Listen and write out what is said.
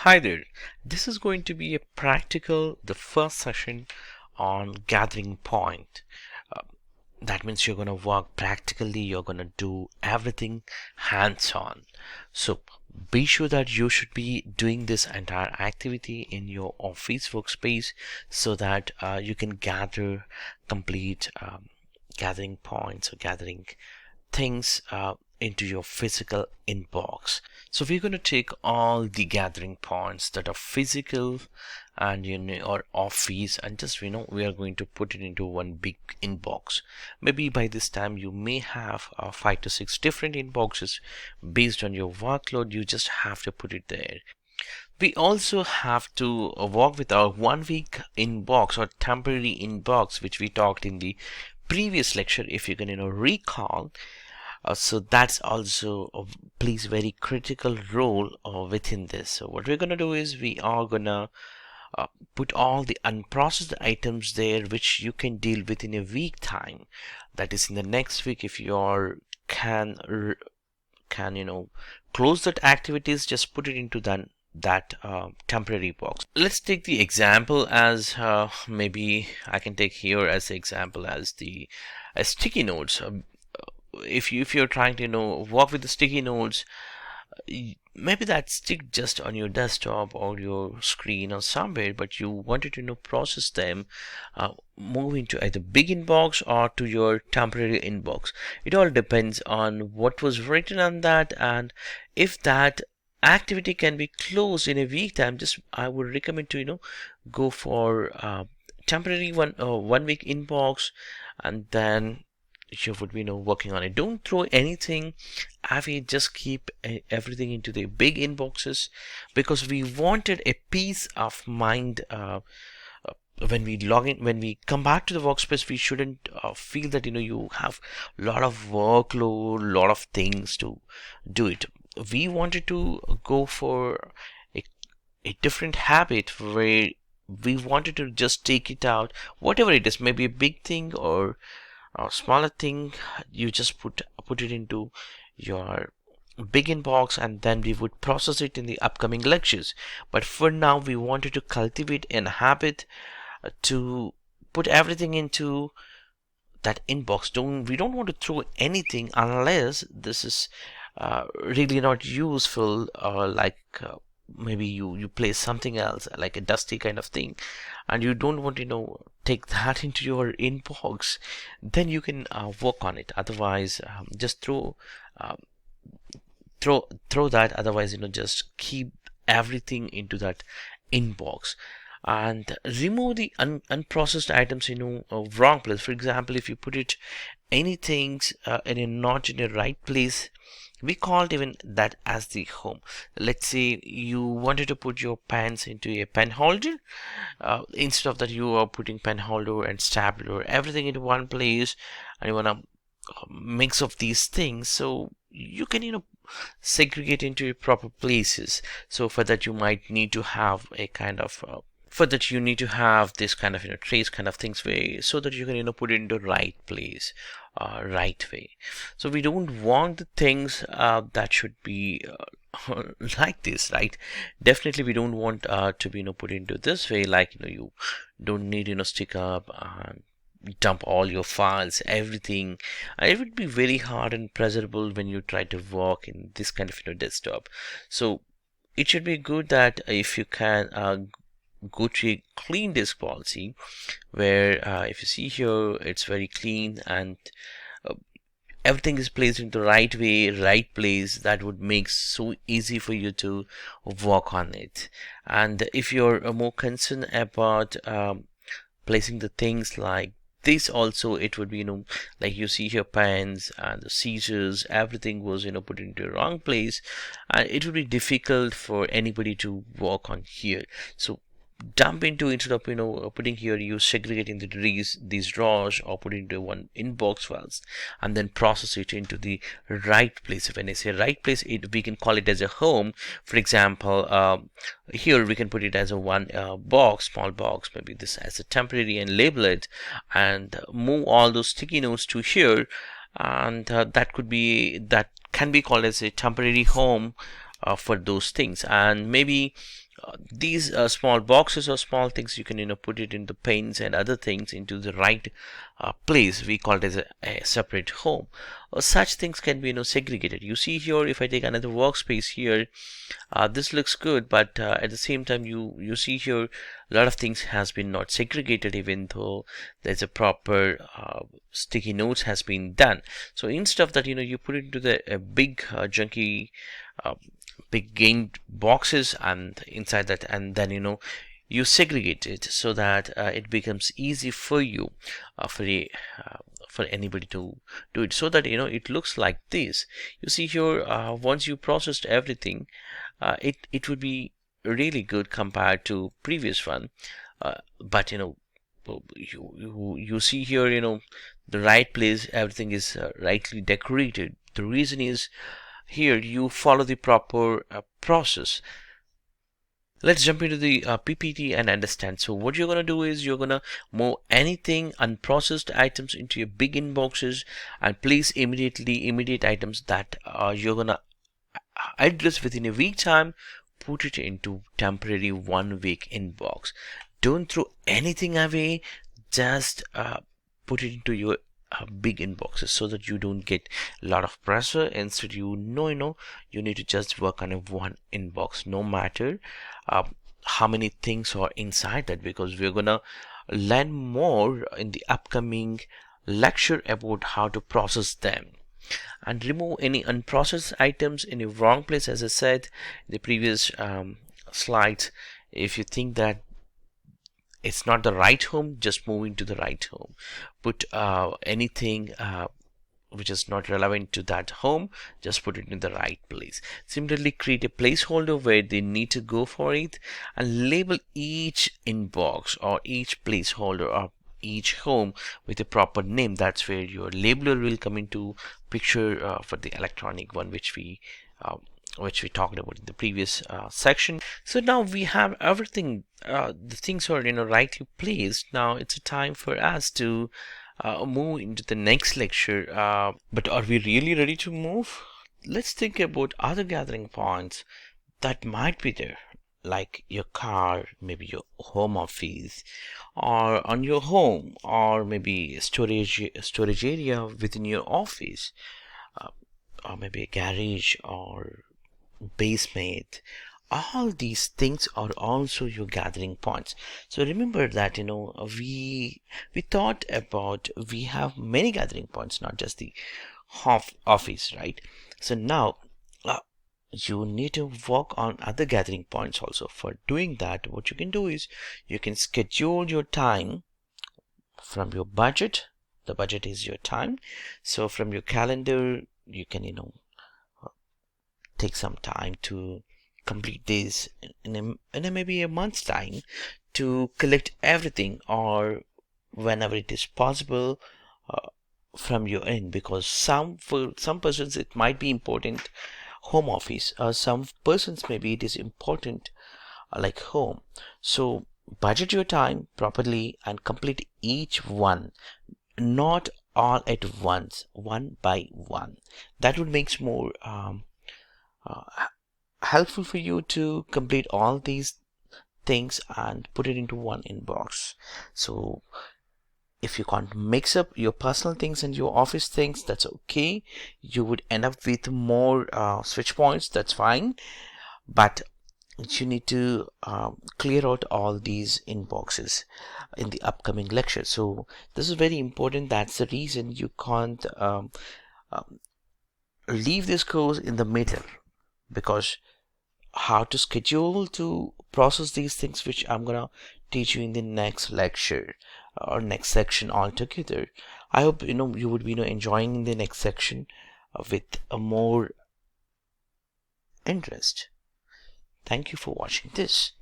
Hi there. This is going to be the first session on gathering point. Uh, that means you're going to work practically, you're going to do everything hands-on. So be sure that you should be doing this entire activity in your office workspace so that you can complete gathering points or gathering things into your physical inbox. So we're going to take all the gathering points that are physical and or office, and just we are going to put it into one big inbox. Maybe by this time you may have 5 to 6 different inboxes based on your workload. You just have to put it there. We also have to work with our 1 week inbox or temporary inbox, which we talked in the previous lecture, if you can recall. So that's also plays very critical role within this. So what we're gonna do is we are gonna put all the unprocessed items there, which you can deal with in a week time. That is in the next week. If you are can close that activities, just put it into that temporary box. Let's take the example as maybe I can take here as the example as the sticky notes. If you're trying to work with the sticky notes, maybe that stick just on your desktop or your screen or somewhere, but you wanted to process them, move into either big inbox or to your temporary inbox. It all depends on what was written on that, and if that activity can be closed in a week time, just I would recommend to go for temporary 1 week inbox, and then you would be working on it. Don't throw anything away, just keep everything into the big inboxes, because we wanted a peace of mind. When we log in, when we come back to the workspace, we shouldn't feel that you have a lot of workload, a lot of things to do it. We wanted to go for a different habit where we wanted to just take it out, whatever it is, maybe a big thing or smaller thing. You just put it into your big inbox, and then we would process it in the upcoming lectures. But for now, we wanted to cultivate a habit to put everything into that inbox. We don't want to throw anything unless this is really not useful, or like maybe you place something else like a dusty kind of thing, and you don't want to take that into your inbox. Then you can work on it. Otherwise, just um, throw that. Otherwise, just keep everything into that inbox, and remove the unprocessed items wrong place. For example, if you put it anything not in a right place, we called even that as the home. Let's say you wanted to put your pens into a pen holder. Instead of that, you are putting pen holder and stapler, everything into one place, and you want to mix of these things. So you can segregate into proper places. So for that, you might need to have a kind of for that you need to have this kind of trace kind of things way, so that you can put it into right place, right way. So we don't want the things that should be like this, right? Definitely we don't want to be put into this way, like you don't need stick up and dump all your files, everything. It would be very hard and pleasurable when you try to work in this kind of desktop. So it should be good that if you can go to a clean disk policy, where if you see here, it's very clean, and uh, everything is placed in the right way, right place. That would make so easy for you to work on it. And if you're more concerned about placing the things like this also, it would be like you see here, pens and the scissors, everything was put into the wrong place, and it would be difficult for anybody to work on here. So dump into, instead of putting here, you segregating these drawers, or put into one inbox files, and then process it into the right place. When I say right place, we can call it as a home. For example, here we can put it as a one small box, maybe this as a temporary, and label it, and move all those sticky notes to here, and that can be called as a temporary home for those things. And maybe these small boxes or small things, you can put it in the pens and other things into the right place. We call it as a separate home. Such things can be segregated. You see here, if I take another workspace here, this looks good, but at the same time you see here a lot of things has been not segregated, even though there's a proper sticky notes has been done. So instead of that, you put it into the big junky big gained boxes, and inside that, and then you segregate it so that it becomes easy for you, for anybody to do it, so that it looks like this. You see here, once you processed everything, it would be really good compared to previous one. But you see here, the right place, everything is rightly decorated. The reason is, here you follow the proper process. Let's jump into the PPT and understand. So what you're going to do is, you're going to move anything unprocessed items into your big inboxes and place immediate items that you're going to address within a week time. Put it into temporary 1 week inbox. Don't throw anything away. Just put it into your big inboxes, so that you don't get a lot of pressure. Instead, you need to just work on a one inbox, no matter how many things are inside that, because we're gonna learn more in the upcoming lecture about how to process them and remove any unprocessed items in a wrong place. As I said in the previous slides, if you think that it's not the right home, just move into the right home. Put anything which is not relevant to that home, just put it in the right place. Similarly, create a placeholder where they need to go for it, and label each inbox or each placeholder or each home with a proper name. That's where your labeler will come into picture for the electronic one, which we talked about in the previous section. So now we have everything, the things are rightly placed. Now it's a time for us to move into the next lecture. But are we really ready to move? Let's think about other gathering points that might be there, like your car, maybe your home office, or on your home, or maybe storage area within your office, uh, or maybe a garage or basement. All these things are also your gathering points. So remember that we thought about, we have many gathering points, not just the office, right? So now you need to work on other gathering points also. For doing that, what you can do is, you can schedule your time from your budget. The budget is your time. So from your calendar, you can take some time to complete this in maybe a month's time, to collect everything, or whenever it is possible from your end, because for some persons it might be important home office, some persons maybe it is important like home. So budget your time properly and complete each one, not all at once, one by one. That would make more helpful for you to complete all these things and put it into one inbox. So if you can't mix up your personal things and your office things, that's okay. You would end up with more switch points, that's fine, but you need to clear out all these inboxes in the upcoming lecture. So this is very important. That's the reason you can't leave this course in the middle, because how to schedule to process these things, which I'm gonna teach you in the next lecture or next section altogether. I hope you would be enjoying the next section with a more interest. Thank you for watching this.